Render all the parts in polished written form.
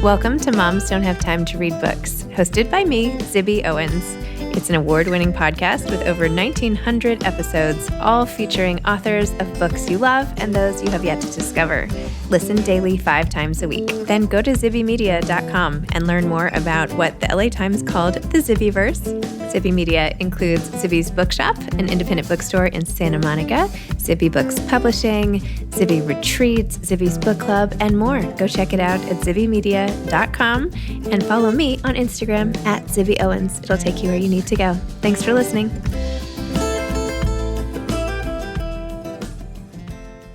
Welcome to Moms Don't Have Time to Read Books, hosted by me, Zibby Owens. It's an award-winning podcast with over 1,900 episodes, all featuring authors of books you love and those you have yet to discover. Listen daily 5 times a week. Then go to zibbymedia.com and learn more about what the LA Times called the Zibbyverse. Zibby Media includes Zibby's Bookshop, an independent bookstore in Santa Monica, Zibby Books Publishing, Zibby Retreats, Zibby's Book Club, and more. Go check it out at zibbymedia.com and follow me on Instagram at Zibby Owens. It'll take you where you need to go. Thanks for listening.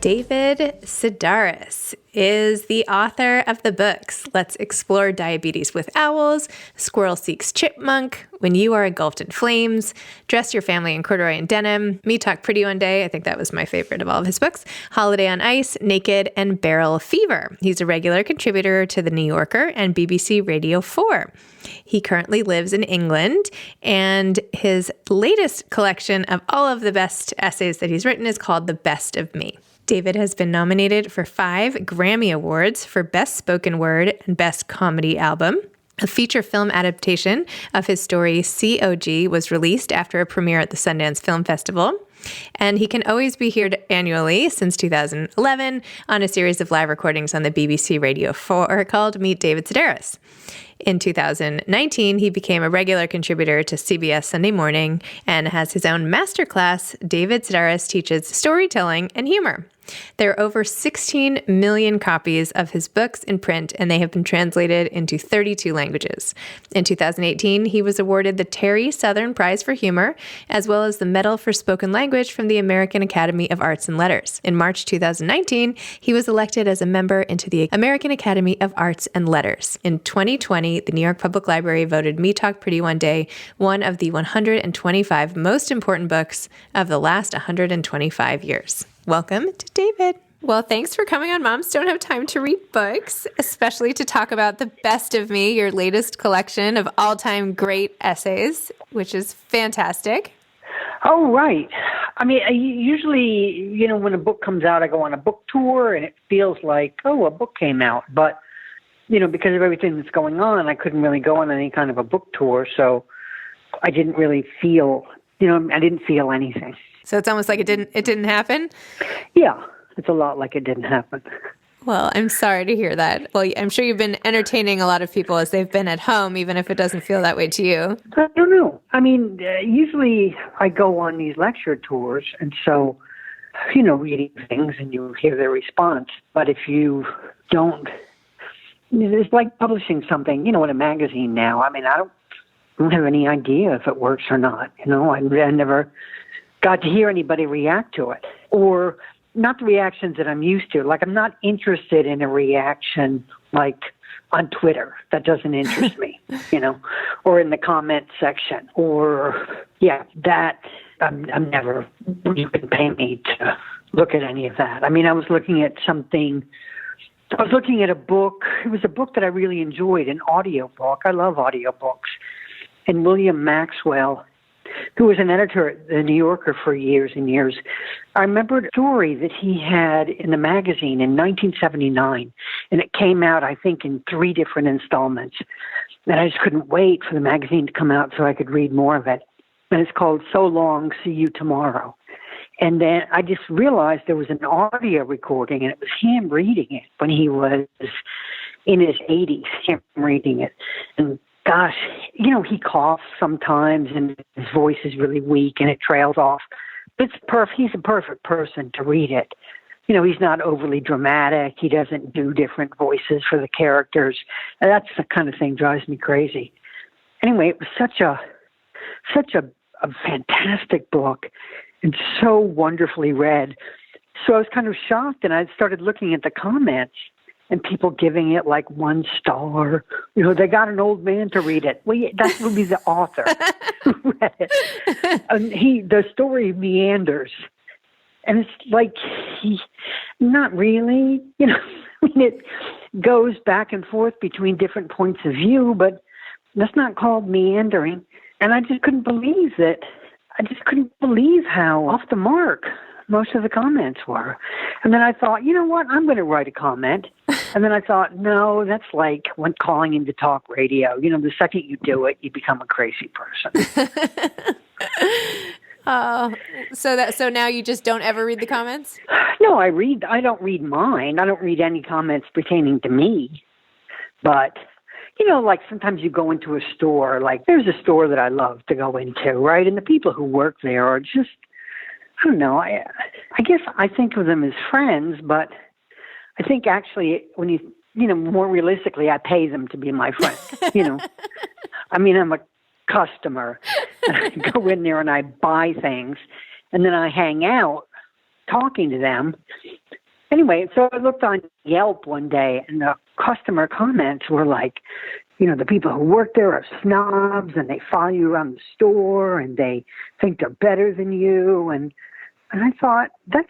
David Sedaris is the author of the books Let's Explore Diabetes with Owls, Squirrel Seeks Chipmunk, When You Are Engulfed in Flames, Dress Your Family in Corduroy and Denim, Me Talk Pretty One Day, I think that was my favorite of all of his books, Holiday on Ice, Naked, and Barrel Fever. He's a regular contributor to The New Yorker and BBC Radio 4. He currently lives in England, and his latest collection of all of the best essays that he's written is called The Best of Me. David has been nominated for 5 Grammy Awards for Best Spoken Word and Best Comedy Album. A feature film adaptation of his story, COG, was released after a premiere at the Sundance Film Festival. And he can always be heard annually since 2011 on a series of live recordings on the BBC Radio 4 called Meet David Sedaris. In 2019, he became a regular contributor to CBS Sunday Morning and has his own masterclass, David Sedaris Teaches Storytelling and Humor. There are over 16 million copies of his books in print, and they have been translated into 32 languages. In 2018, he was awarded the Terry Southern Prize for Humor, as well as the Medal for Spoken Language from the American Academy of Arts and Letters. In March 2019, he was elected as a member into the American Academy of Arts and Letters. In 2020, the New York Public Library voted Me Talk Pretty One Day one of the 125 most important books of the last 125 years. Welcome to David. Well, thanks for coming on Moms Don't Have Time to Read Books, especially to talk about The Best of Me, your latest collection of all-time great essays, which is fantastic. Oh, right. I mean, usually, when a book comes out, I go on a book tour, and it feels like, a book came out. But, because of everything that's going on, I couldn't really go on any kind of a book tour, so I didn't really feel, I didn't feel anything. So it's almost like it didn't happen? Yeah, it's a lot like it didn't happen. Well, I'm sorry to hear that. Well, I'm sure you've been entertaining a lot of people as they've been at home, even if it doesn't feel that way to you. I don't know. I mean, usually I go on these lecture tours, and so, reading things and you hear their response. But if you don't, it's like publishing something, in a magazine now. I mean, I don't have any idea if it works or not. I never got to hear anybody react to it, or not the reactions that I'm used to. Like, I'm not interested in a reaction like on Twitter. That doesn't interest me, or in the comment section, or that I'm never. You can pay me to look at any of that. I mean, I was looking at a book. It was a book that I really enjoyed, an audiobook. I love audiobooks. And William Maxwell, who was an editor at The New Yorker for years and years, I remembered a story that he had in the magazine in 1979, and it came out, I think, in 3 different installments. And I just couldn't wait for the magazine to come out so I could read more of it. And it's called So Long, See You Tomorrow. And then I just realized there was an audio recording, and it was him reading it when he was in his 80s, him reading it. And gosh, he coughs sometimes and his voice is really weak and it trails off. He's a perfect person to read it. He's not overly dramatic. He doesn't do different voices for the characters. And that's the kind of thing drives me crazy. Anyway, it was such a fantastic book and so wonderfully read. So I was kind of shocked, and I started looking at the comments. And people giving it like 1 star. They got an old man to read it. Well, that would be the author who read it. And the story meanders. And it's like, not really. It goes back and forth between different points of view, but that's not called meandering. And I just couldn't believe that. I just couldn't believe how off the mark most of the comments were. And then I thought, you know what? I'm going to write a comment. And then I thought, no, that's like when calling into talk radio. The second you do it, you become a crazy person. So now you just don't ever read the comments? No, I don't read mine. I don't read any comments pertaining to me. But, like sometimes you go into a store, like there's a store that I love to go into, right? And the people who work there are just, I don't know, I guess I think of them as friends, but I think actually when more realistically, I pay them to be my friend, I mean, I'm a customer. I go in there and I buy things, and then I hang out talking to them. Anyway, so I looked on Yelp one day, and the customer comments were like, the people who work there are snobs, and they follow you around the store, and they think they're better than you. And I thought, that's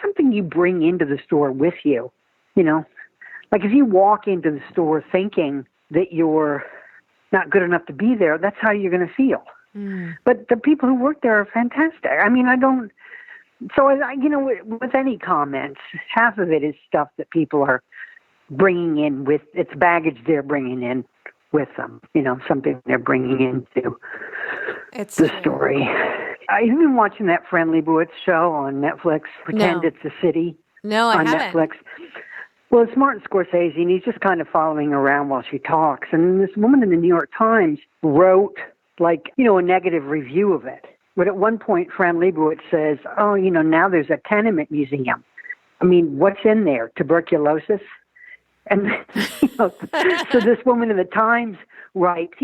something you bring into the store with you, Like if you walk into the store thinking that you're not good enough to be there, that's how you're going to feel. But the people who work there are fantastic. I mean, with any comments, half of it is stuff that people are bringing in it's baggage they're bringing in with them, something they're bringing into the story. You've been watching that Friendly Bullets show on Netflix, Pretend It's a City? No, I haven't. Netflix. Well, it's Martin Scorsese, and he's just kind of following her around while she talks. And this woman in the New York Times wrote, a negative review of it. But at one point, Fran Lebowitz says, now there's a tenement museum. I mean, what's in there? Tuberculosis? And, so this woman in the Times writes,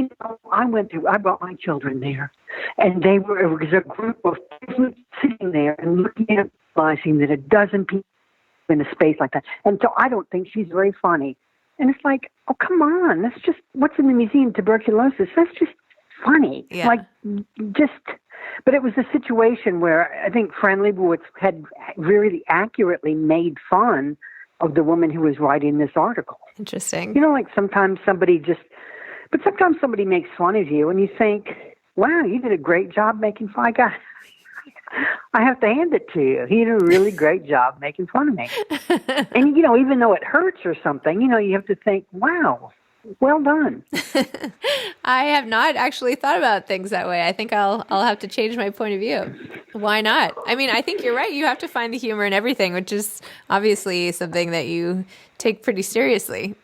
I brought my children there. And it was a group of people sitting there and looking at it, realizing that a dozen people in a space like that. And so I don't think she's very funny. And it's like, oh, come on. That's just, what's in the museum, tuberculosis? That's just funny. Yeah. But it was a situation where I think Fran Lebowitz had really accurately made fun of the woman who was writing this article. Interesting. Sometimes somebody makes fun of you and you think, wow, you did a great job making fun. I have to hand it to you. He did a really great job making fun of me. And, even though it hurts or something, you have to think, wow, well done. I have not actually thought about things that way. I think I'll have to change my point of view. Why not? I mean, I think you're right. You have to find the humor in everything, which is obviously something that you take pretty seriously.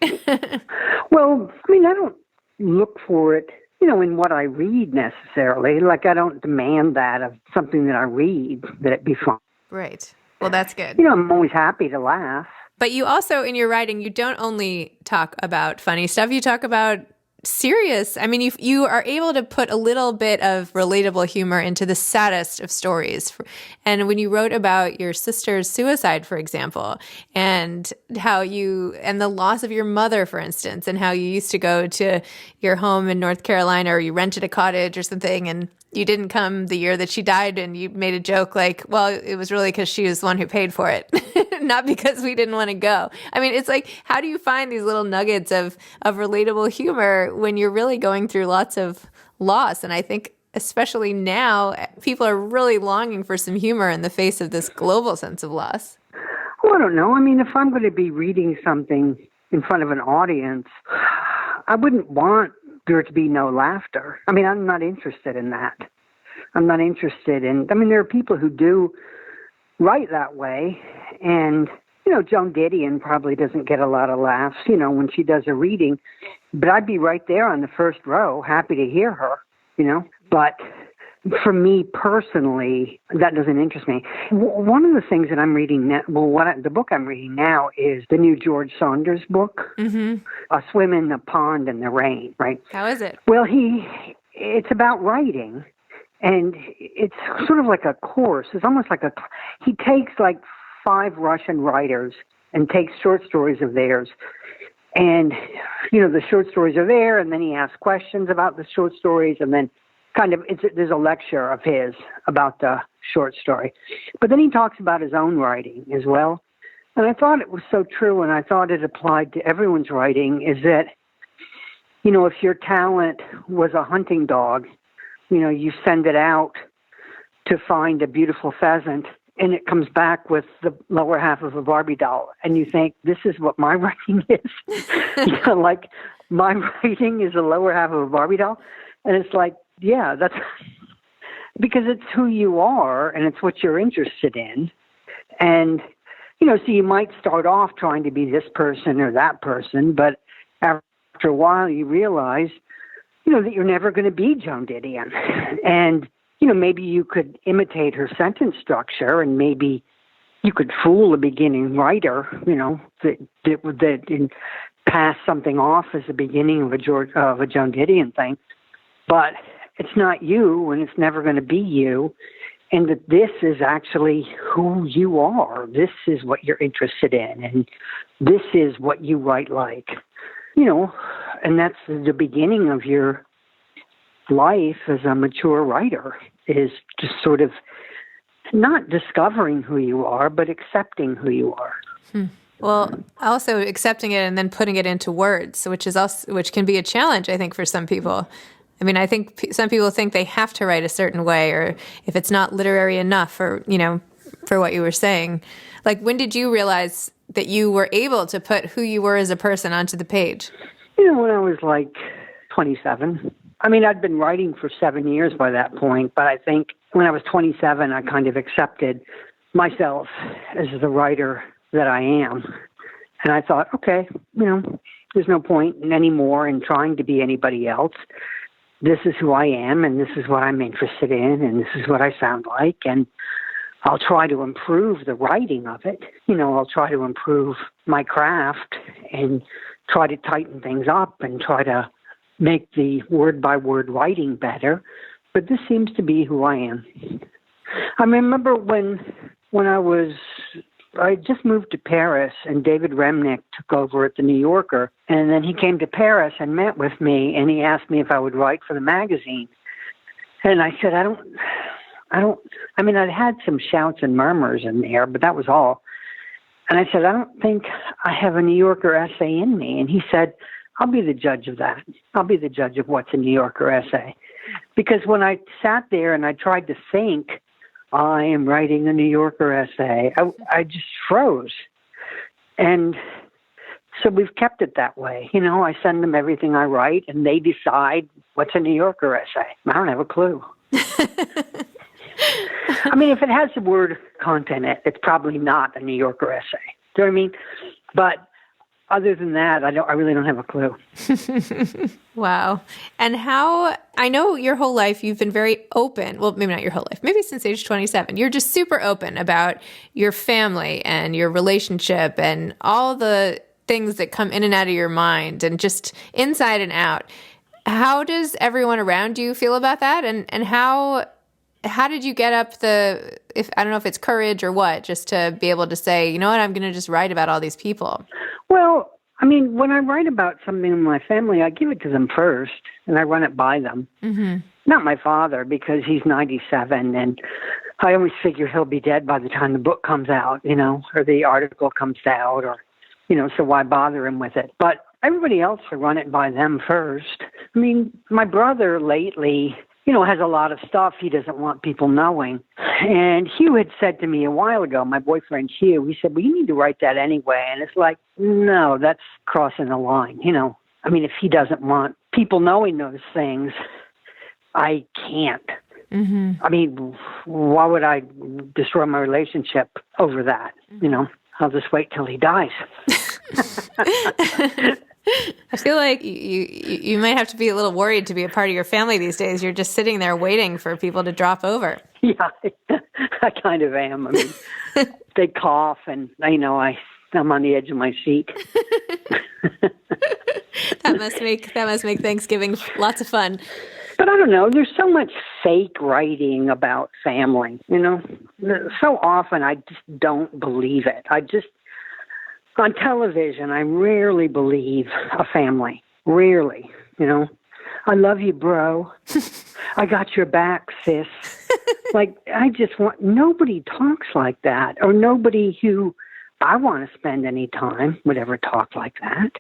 Well, I mean, I don't look for it, in what I read necessarily. I don't demand that of something that I read, that it be fun. Right. Well, that's good. I'm always happy to laugh. But you also, in your writing, you don't only talk about funny stuff, you talk about serious. I mean, you are able to put a little bit of relatable humor into the saddest of stories. And when you wrote about your sister's suicide, for example, and and the loss of your mother, for instance, and how you used to go to your home in North Carolina, or you rented a cottage or something, and you didn't come the year that she died, and you made a joke like, well, it was really because she was the one who paid for it, not because we didn't want to go. I mean, it's like, how do you find these little nuggets of relatable humor when you're really going through lots of loss? And I think especially now, people are really longing for some humor in the face of this global sense of loss. Well, I don't know. I mean, if I'm going to be reading something in front of an audience, I wouldn't want there to be no laughter. I mean, I'm not interested in that. I'm not interested in, there are people who do write that way, and, Joan Didion probably doesn't get a lot of laughs, when she does a reading, but I'd be right there on the first row, happy to hear her, but for me personally, that doesn't interest me. One of the things that I'm reading now, the book I'm reading now is the new George Saunders book, A Swim in the Pond in the Rain, right? How is it? Well, it's about writing, and it's sort of like a course. It's almost like he takes 5 Russian writers and takes short stories of theirs. And, the short stories are there, and then he asks questions about the short stories, and then there's a lecture of his about the short story. But then he talks about his own writing as well. And I thought it was so true, and I thought it applied to everyone's writing, is that, if your talent was a hunting dog, you send it out to find a beautiful pheasant, and it comes back with the lower half of a Barbie doll, and you think, this is what my writing is? Like, my writing is the lower half of a Barbie doll? And it's like, yeah, that's because it's who you are, and it's what you're interested in. And, so you might start off trying to be this person or that person, but after a while you realize, that you're never going to be Joan Didion. And, maybe you could imitate her sentence structure, and maybe you could fool a beginning writer, that pass something off as the beginning of a Joan Didion thing. But it's not you, and it's never going to be you. And that this is actually who you are. This is what you're interested in, and this is what you write like. And that's the beginning of your life as a mature writer, is just sort of not discovering who you are, but accepting who you are. Well, also accepting it and then putting it into words, which can be a challenge, I think, for some people. I mean, I think some people think they have to write a certain way, or if it's not literary enough, for what you were saying. Like, when did you realize that you were able to put who you were as a person onto the page? When I was like 27. I mean, I'd been writing for 7 years by that point, but I think when I was 27, I kind of accepted myself as the writer that I am. And I thought, okay, there's no point anymore in trying to be anybody else. This is who I am, and this is what I'm interested in, and this is what I sound like, and I'll try to improve the writing of it. I'll try to improve my craft and try to tighten things up and try to make the word-by-word writing better. But this seems to be who I am. I remember when I just moved to Paris, and David Remnick took over at the New Yorker, and then he came to Paris and met with me, and he asked me if I would write for the magazine. And I said, I'd had some shouts and murmurs in there, but that was all. And I said, I don't think I have a New Yorker essay in me. And he said, I'll be the judge of that. I'll be the judge of what's a New Yorker essay. Because when I sat there and I tried to think, I am writing a New Yorker essay, I just froze. And so we've kept it that way. I send them everything I write, and they decide what's a New Yorker essay. I don't have a clue. I mean, if it has the word content in it, it's probably not a New Yorker essay. Do you know what I mean? But other than that, I really don't have a clue. Wow. And I know your whole life you've been very open. Well, maybe not your whole life. Maybe since age 27. You're just super open about your family and your relationship and all the things that come in and out of your mind and just inside and out. How does everyone around you feel about that? And how did you get up I don't know if it's courage or what, just to be able to say, you know what, I'm going to just write about all these people? Well, I mean, when I write about something in my family, I give it to them first, and I run it by them. Mm-hmm. Not my father, because he's 97, and I always figure he'll be dead by the time the book comes out, or the article comes out, or, so why bother him with it? But everybody else, I run it by them first. I mean, my brother lately, has a lot of stuff he doesn't want people knowing. And Hugh had said to me a while ago, my boyfriend Hugh, he said, well, you need to write that anyway. And it's like, no, that's crossing the line. I mean, if he doesn't want people knowing those things, I can't. Mm-hmm. I mean, why would I destroy my relationship over that? I'll just wait till he dies. I feel like you might have to be a little worried to be a part of your family these days. You're just sitting there waiting for people to drop over. Yeah, I kind of am. I mean, they cough, and I'm on the edge of my seat. That must make Thanksgiving lots of fun. But I don't know. There's so much fake writing about family. So often I just don't believe it. On television, I rarely believe a family. Rarely, I love you, bro. I got your back, sis. Nobody talks like that, or nobody who I want to spend any time would ever talk like that.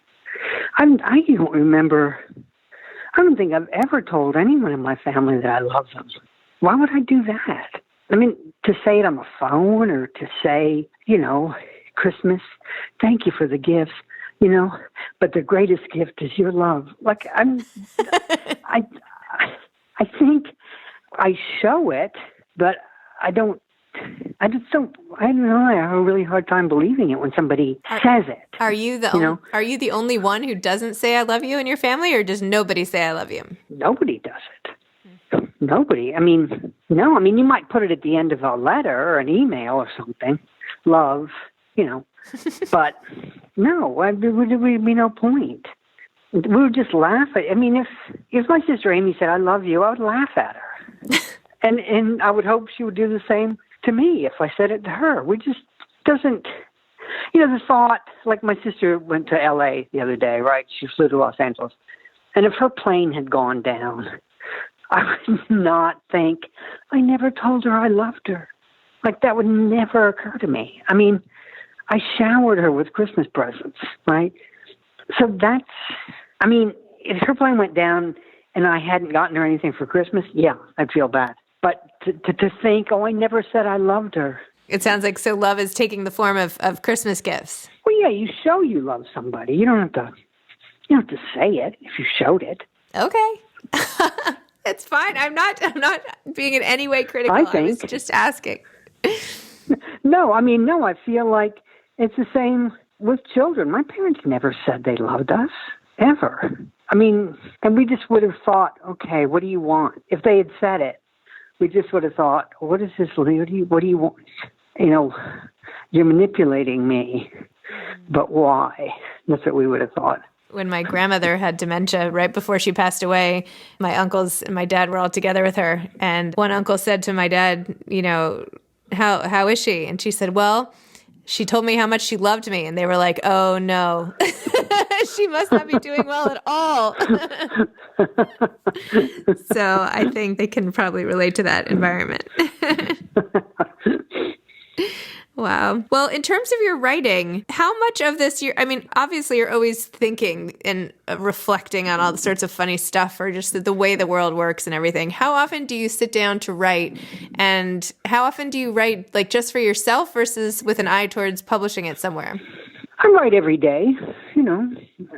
I don't remember, I don't think I've ever told anyone in my family that I love them. Why would I do that? I mean, to say it on the phone or to say, Christmas, thank you for the gifts, but the greatest gift is your love. Like I think I show it, but I don't know. I have a really hard time believing it when somebody says it. Are you the only one who doesn't say I love you in your family, or does nobody say I love you? Nobody does it. Nobody. I mean, no. I mean, you might put it at the end of a letter or an email or something. Love, but no, there would be no point. We would just laugh at. I mean, if my sister Amy said I love you, I would laugh at her, and I would hope she would do the same to me if I said it to her. We just doesn't. The thought, like my sister went to L.A. the other day, right? She flew to Los Angeles, and if her plane had gone down, I would not think, I never told her I loved her. Like, that would never occur to me. I mean, I showered her with Christmas presents, right? So if her plane went down and I hadn't gotten her anything for Christmas, yeah, I'd feel bad. But to think, I never said I loved her. It sounds like, so love is taking the form of Christmas gifts. Well, yeah, you show you love somebody. You don't have to say it if you showed it. Okay. It's fine. I'm not being in any way critical. I was just asking. No, I feel like it's the same with children. My parents never said they loved us, ever. I mean, and we just would have thought, okay, what do you want? If they had said it, we just would have thought, what is this, what do you want? You're manipulating me, but why? That's what we would have thought. When my grandmother had dementia right before she passed away, my uncles and my dad were all together with her. And one uncle said to my dad, how is she? And she said, well, she told me how much she loved me. And they were like, oh, no, she must not be doing well at all. So I think they can probably relate to that environment. Wow. Well, in terms of your writing, how much of this obviously you're always thinking and reflecting on all the sorts of funny stuff or just the way the world works and everything. How often do you sit down to write, and how often do you write like just for yourself versus with an eye towards publishing it somewhere? I write every day.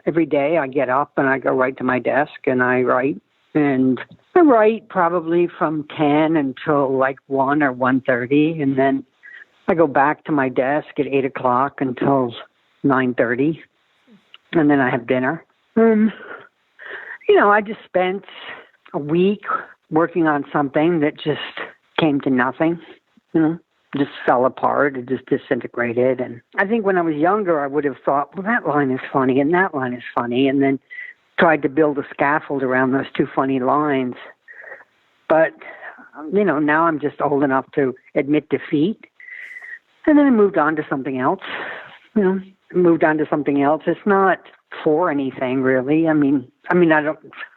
Every day I get up and I go right to my desk and I write. And I write probably from 10 until like 1 or 1:30, and then I go back to my desk at 8 o'clock until 9:30, and then I have dinner. I just spent a week working on something that just came to nothing, just fell apart. It just disintegrated. And I think when I was younger, I would have thought, well, that line is funny and that line is funny, and then tried to build a scaffold around those two funny lines. But, now I'm just old enough to admit defeat. And then I moved on to something else. It's not for anything, really. I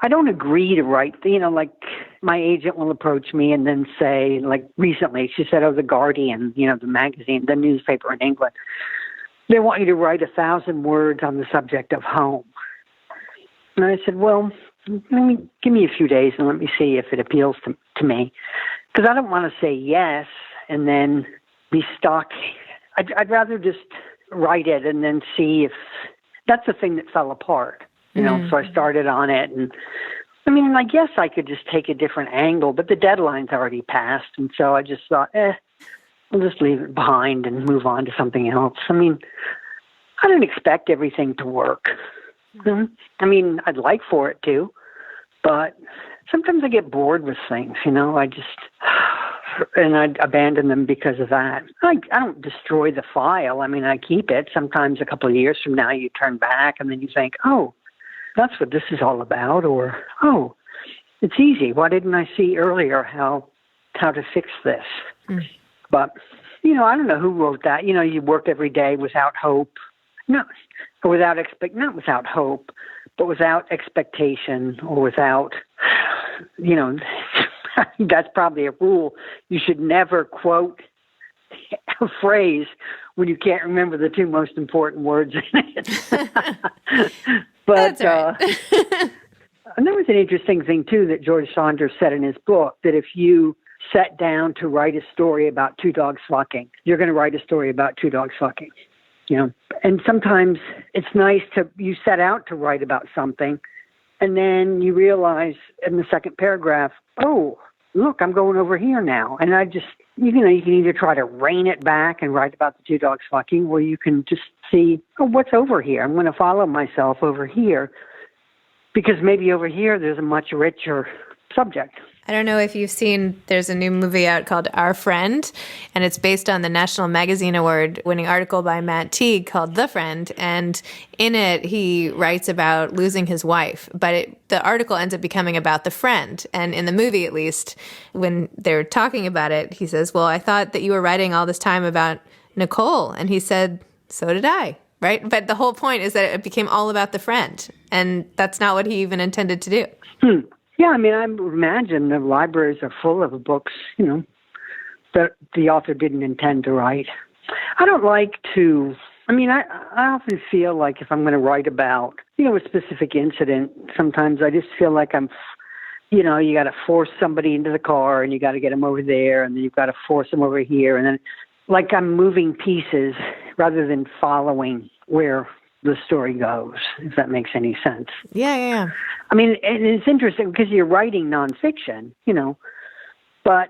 don't agree to write. Like my agent will approach me and then say, like recently, she said, The Guardian, the magazine, the newspaper in England, they want you to write 1,000 words on the subject of home. And I said, well, give me a few days and let me see if it appeals to me, because I don't want to say yes and then be stuck. I'd rather just write it and then see if that's the thing that fell apart, So I started on it, and I guess I could just take a different angle, but the deadline's already passed, and so I just thought, I'll just leave it behind and move on to something else. I didn't expect everything to work. I'd like for it to, but sometimes I get bored with things, and I abandon them because of that. I don't destroy the file. I keep it. Sometimes a couple of years from now, you turn back and then you think, oh, that's what this is all about. Or, oh, it's easy. Why didn't I see earlier how to fix this? But, I don't know who wrote that. You work every day without hope. Not without hope, but without expectation or without, that's probably a rule. You should never quote a phrase when you can't remember the two most important words in it. But that's right. and there was an interesting thing, too, that George Saunders said in his book, that if you set down to write a story about two dogs fucking, you're going to write a story about two dogs fucking, you know. And sometimes it's nice you set out to write about something, and then you realize in the second paragraph, oh, look, I'm going over here now. And you can either try to rein it back and write about the two dogs fucking, or you can just see, oh, what's over here? I'm going to follow myself over here, because maybe over here there's a much richer subject. I don't know if you've seen, there's a new movie out called Our Friend, and it's based on the National Magazine Award winning article by Matt Teague called The Friend. And in it, he writes about losing his wife, but the article ends up becoming about the friend. And in the movie, at least, when they're talking about it, he says, well, I thought that you were writing all this time about Nicole. And he said, so did I. Right? But the whole point is that it became all about the friend. And that's not what he even intended to do. Yeah, I mean, I imagine the libraries are full of books, you know, that the author didn't intend to write. I don't like to, I often feel like if I'm going to write about, you know, a specific incident, sometimes I just feel like you got to force somebody into the car and you got to get them over there, and then you've got to force them over here. And then like I'm moving pieces rather than following where the story goes, if that makes any sense. Yeah. I mean, and it's interesting because you're writing nonfiction, you know, but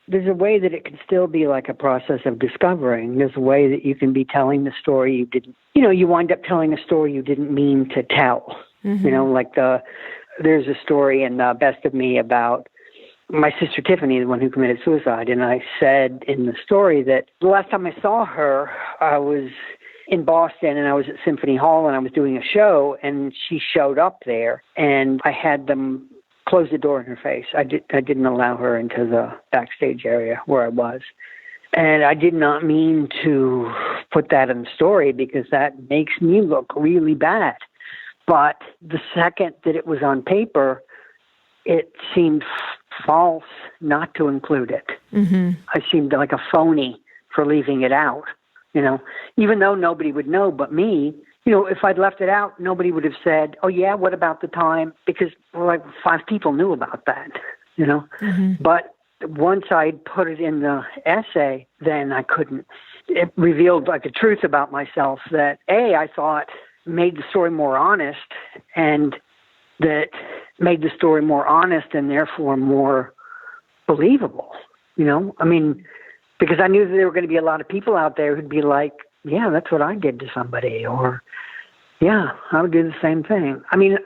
there's a way that it can still be like a process of discovering. There's a way that you can be telling the story you wind up telling a story you didn't mean to tell. Mm-hmm. You know, like there's a story in Best of Me about my sister Tiffany, the one who committed suicide. And I said in the story that the last time I saw her, I was in Boston, and I was at Symphony Hall, and I was doing a show, and she showed up there, and I had them close the door in her face. I didn't allow her into the backstage area where I was. And I did not mean to put that in the story because that makes me look really bad. But the second that it was on paper, it seemed false not to include it. Mm-hmm. I seemed like a phony for leaving it out. You know, even though nobody would know but me, you know, if I'd left it out, nobody would have said, oh, yeah, what about the time? Because like 5 people knew about that, you know. Mm-hmm. But once I'd put it in the essay, then I couldn't. It revealed like a truth about myself that, I thought made the story more honest, and that made the story more honest and therefore more believable, you know. I mean, because I knew that there were going to be a lot of people out there who'd be like, yeah, that's what I did to somebody, or, yeah, I would do the same thing. I mean,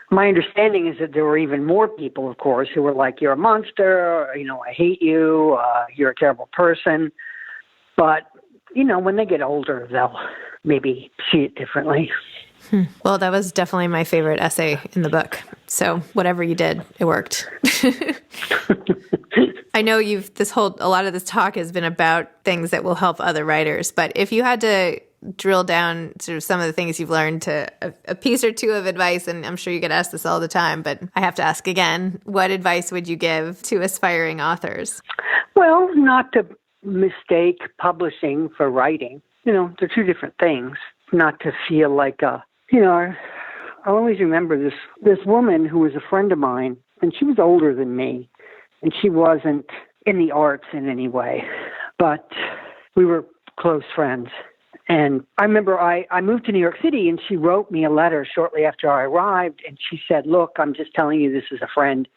my understanding is that there were even more people, of course, who were like, you're a monster, or, you know, I hate you, you're a terrible person. But, you know, when they get older, they'll maybe see it differently. Well, that was definitely my favorite essay in the book. So whatever you did, it worked. I know a lot of this talk has been about things that will help other writers, but if you had to drill down sort of some of the things you've learned to a piece or two of advice, and I'm sure you get asked this all the time, but I have to ask again, what advice would you give to aspiring authors? Well, not to mistake publishing for writing. You know, they're two different things. Not to feel like I always remember this woman who was a friend of mine, and she was older than me, and she wasn't in the arts in any way, but we were close friends. And I remember I moved to New York City, and she wrote me a letter shortly after I arrived, and she said, look, I'm just telling you this as a friend.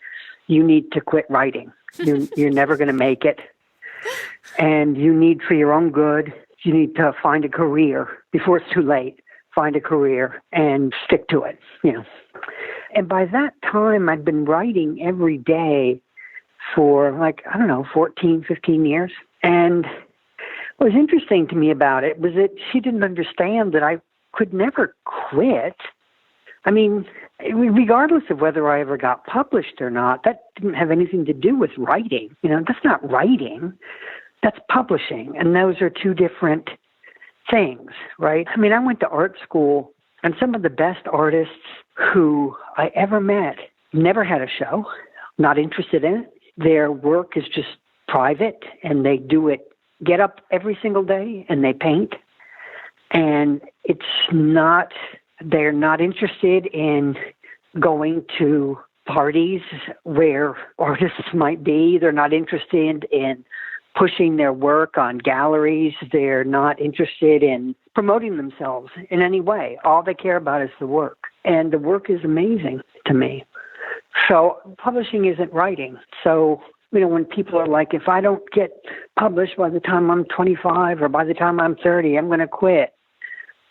You need to quit writing. You're never going to make it. And you need, for your own good, you need to find a career before it's too late. Find a career and stick to it, you know. And by that time, I'd been writing every day for 14, 15 years. And what was interesting to me about it was that she didn't understand that I could never quit. I mean, regardless of whether I ever got published or not, that didn't have anything to do with writing. You know, that's not writing. That's publishing. And those are two different things, right? I mean, I went to art school, and some of the best artists who I ever met never had a show, not interested in it. Their work is just private, and they do it, get up every single day, and they paint. And they're not interested in going to parties where artists might be. They're not interested in pushing their work on galleries. They're not interested in promoting themselves in any way. All they care about is the work. And the work is amazing to me. So publishing isn't writing. So, when people are like, if I don't get published by the time I'm 25 or by the time I'm 30, I'm going to quit.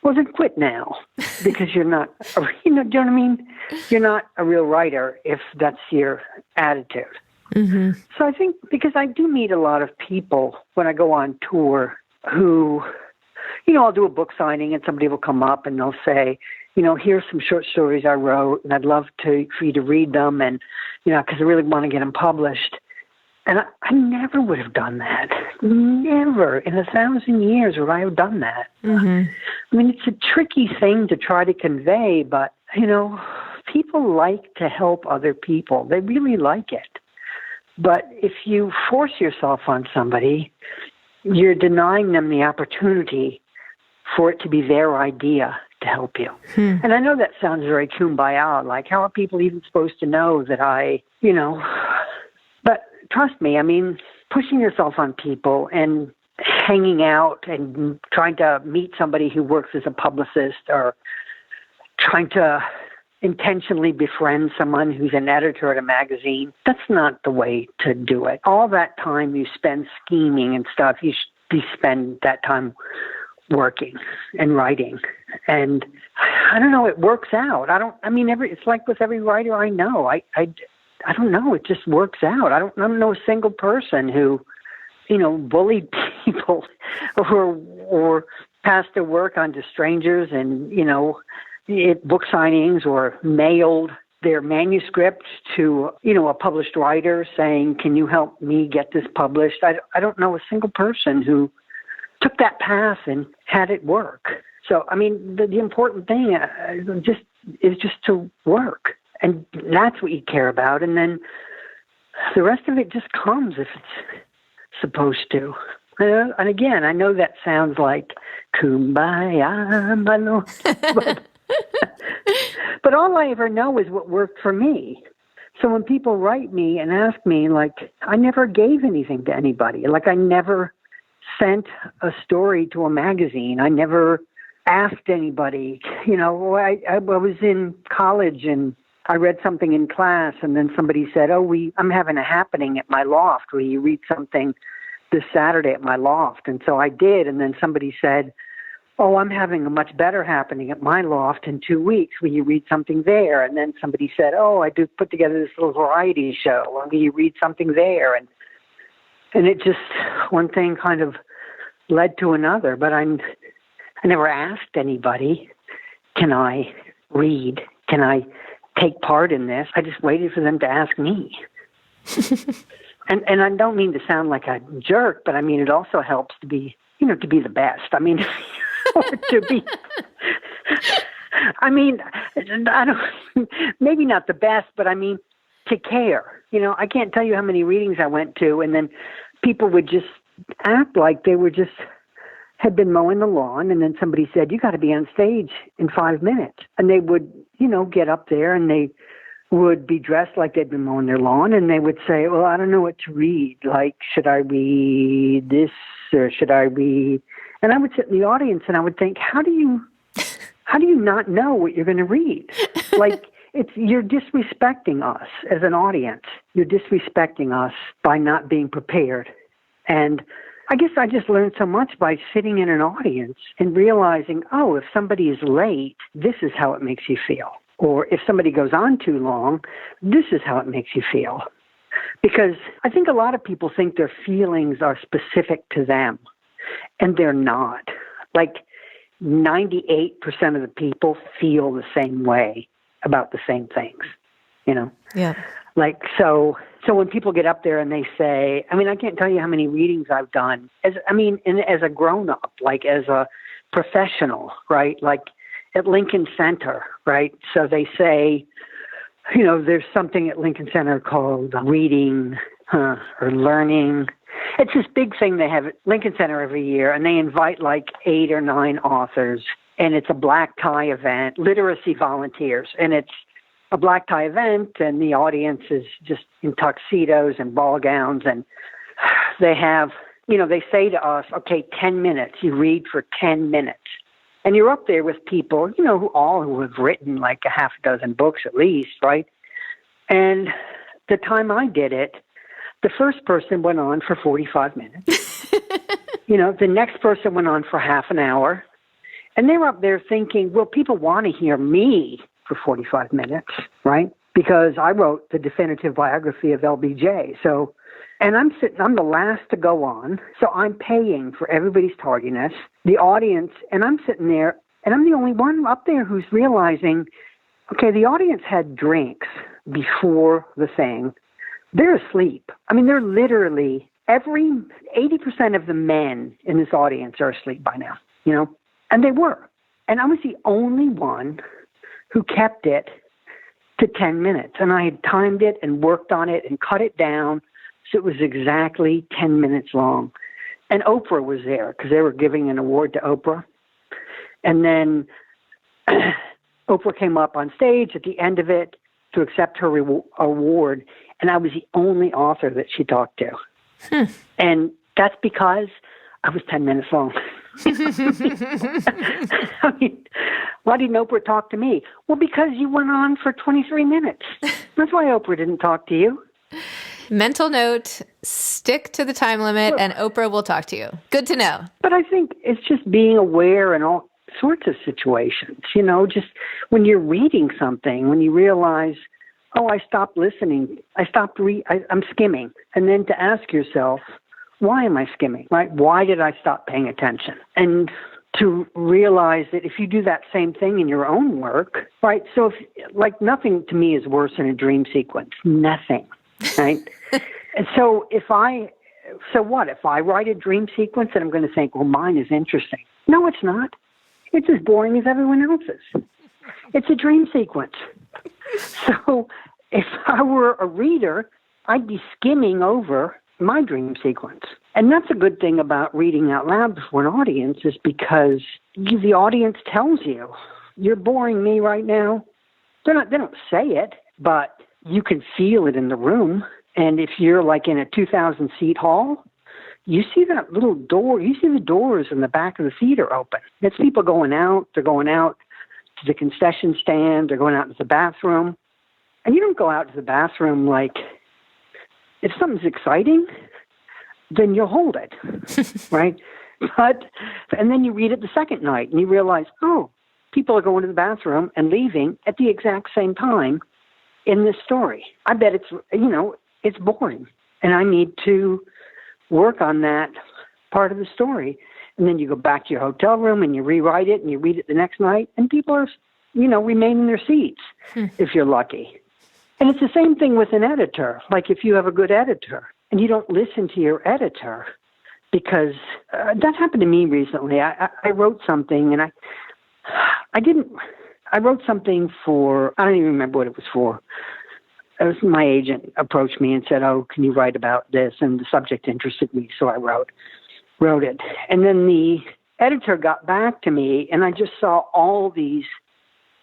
Well, then quit now, because you're not, do you know what I mean? You're not a real writer if that's your attitude. Mm-hmm. So I think, because I do meet a lot of people when I go on tour who, I'll do a book signing and somebody will come up and they'll say, here's some short stories I wrote and I'd love for you to read them, and, because I really want to get them published. And I never would have done that. Never in 1,000 years would I have done that. Mm-hmm. It's a tricky thing to try to convey, but, people like to help other people. They really like it. But if you force yourself on somebody, you're denying them the opportunity for it to be their idea to help you. And I know that sounds very kumbaya, like how are people even supposed to know that but trust me, pushing yourself on people and hanging out and trying to meet somebody who works as a publicist or trying to intentionally befriend someone who's an editor at a magazine, that's not the way to do it. All that time you spend scheming and stuff, you should spend that time working and writing. And I don't know, it works out. It's like with every writer I know. I don't know, it just works out. I don't know a single person who, bullied people or passed their work on to strangers and, at book signings, or mailed their manuscripts to, a published writer saying, can you help me get this published? I don't know a single person who took that path and had it work. So, the important thing is just to work. And that's what you care about. And then the rest of it just comes if it's supposed to. And again, I know that sounds like kumbaya, but all I ever know is what worked for me. So when people write me and ask me, I never gave anything to anybody. I never sent a story to a magazine. I never asked anybody. I was in college and I read something in class, and then somebody said, I'm having a happening at my loft. Will you read something this Saturday at my loft? And so I did, and then somebody said, I'm having a much better happening at my loft in 2 weeks. Will you read something there? And then somebody said, I do put together this little variety show. Will you read something there? And it just, one thing kind of led to another. But I never asked anybody, can I read? Can I take part in this? I just waited for them to ask me. And I don't mean to sound like a jerk, but it also helps to be, to be the best. Or to be, I don't, maybe not the best, but to care. I can't tell you how many readings I went to, and then people would just act like they were had been mowing the lawn, and then somebody said, you got to be on stage in 5 minutes. And they would, get up there and they would be dressed like they'd been mowing their lawn, and they would say, well, I don't know what to read. Should I read this or should I read? And I would sit in the audience and I would think, how do you not know what you're going to read? You're disrespecting us as an audience. You're disrespecting us by not being prepared. And I guess I just learned so much by sitting in an audience and realizing, if somebody is late, this is how it makes you feel. Or if somebody goes on too long, this is how it makes you feel. Because I think a lot of people think their feelings are specific to them, and they're not. 98% of the people feel the same way about the same things, Yeah. So when people get up there and they say, I can't tell you how many readings I've done as a grown-up, as a professional, right? At Lincoln Center, right? So they say, there's something at Lincoln Center called reading or learning. It's this big thing they have at Lincoln Center every year, and they invite 8 or 9 authors, and it's a black tie event, literacy volunteers, and it's a black tie event, and the audience is just in tuxedos and ball gowns, and they have, they say to us, okay, 10 minutes, you read for 10 minutes. And you're up there with people, who have written like a half a dozen books at least, right? And the time I did it, the first person went on for 45 minutes. The next person went on for half an hour. And they were up there thinking, well, people want to hear me for 45 minutes, right? Because I wrote the definitive biography of LBJ. So, and I'm the last to go on. So I'm paying for everybody's tardiness, the audience, and I'm sitting there, and I'm the only one up there who's realizing, okay, the audience had drinks before the thing. They're asleep. I mean, they're literally, 80% of the men in this audience are asleep by now, and they were. And I was the only one who kept it to 10 minutes. And I had timed it and worked on it and cut it down so it was exactly 10 minutes long. And Oprah was there because they were giving an award to Oprah. And then Oprah came up on stage at the end of it to accept her award. And I was the only author that she talked to. And that's because I was 10 minutes long. I mean, why didn't Oprah talk to me? Well, because you went on for 23 minutes. That's why Oprah didn't talk to you. Mental note, stick to the time limit and Oprah will talk to you. Good to know. But I think it's just being aware in all sorts of situations, just when you're reading something, when you realize, oh, I stopped listening. I'm skimming. And then to ask yourself, why am I skimming, right? Why did I stop paying attention? And to realize that if you do that same thing in your own work, right? So nothing to me is worse than a dream sequence. Nothing, right? And so if I write a dream sequence and I'm going to think, well, mine is interesting. No, it's not. It's as boring as everyone else's. It's a dream sequence. So if I were a reader, I'd be skimming over my dream sequence. And that's a good thing about reading out loud before an audience is because the audience tells you, you're boring me right now. They don't say it, but you can feel it in the room. And if you're like in a 2,000-seat hall, you see that little door. You see the doors in the back of the theater open. It's people going out. They're going out to the concession stand. They're going out to the bathroom. And you don't go out to the bathroom like, if something's exciting, then you'll hold it, right? And then you read it the second night and you realize, oh, people are going to the bathroom and leaving at the exact same time in this story. I bet it's boring. And I need to work on that part of the story. And then you go back to your hotel room and you rewrite it and you read it the next night and people are, remain in their seats if you're lucky. And it's the same thing with an editor. Like if you have a good editor and you don't listen to your editor, because that happened to me recently. I wrote something and I wrote something for, I don't even remember what it was for. It was my agent approached me and said, oh, can you write about this? And the subject interested me, so I wrote it. And then the editor got back to me and I just saw all these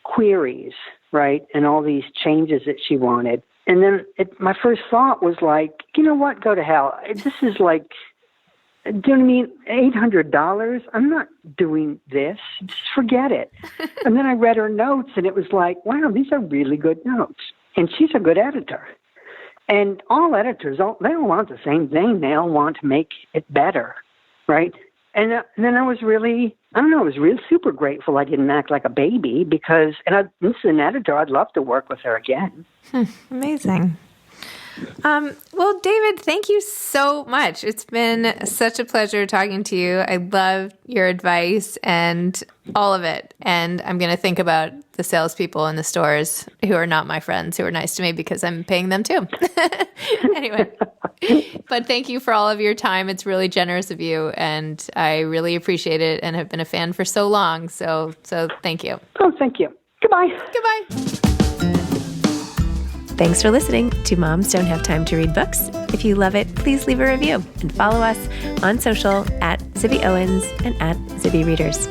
queries, right? And all these changes that she wanted. And then my first thought was like, you know what? Go to hell. This is like, do you know what I mean? $800? I'm not doing this. Just forget it. And then I read her notes and it was like, wow, these are really good notes. And she's a good editor. And all editors, they all want the same thing. They all want to make it better, right? And then I was really super grateful I didn't act like a baby because, this is an editor, I'd love to work with her again. Amazing. Well, David, thank you so much. It's been such a pleasure talking to you. I love your advice and all of it. And I'm going to think about the salespeople in the stores who are not my friends, who are nice to me because I'm paying them too. Anyway, but thank you for all of your time. It's really generous of you. And I really appreciate it and have been a fan for so long. So thank you. Oh, thank you. Goodbye. Goodbye. Thanks for listening to Moms Don't Have Time to Read Books. If you love it, please leave a review and follow us on social at Zibby Owens and at Zibby Readers.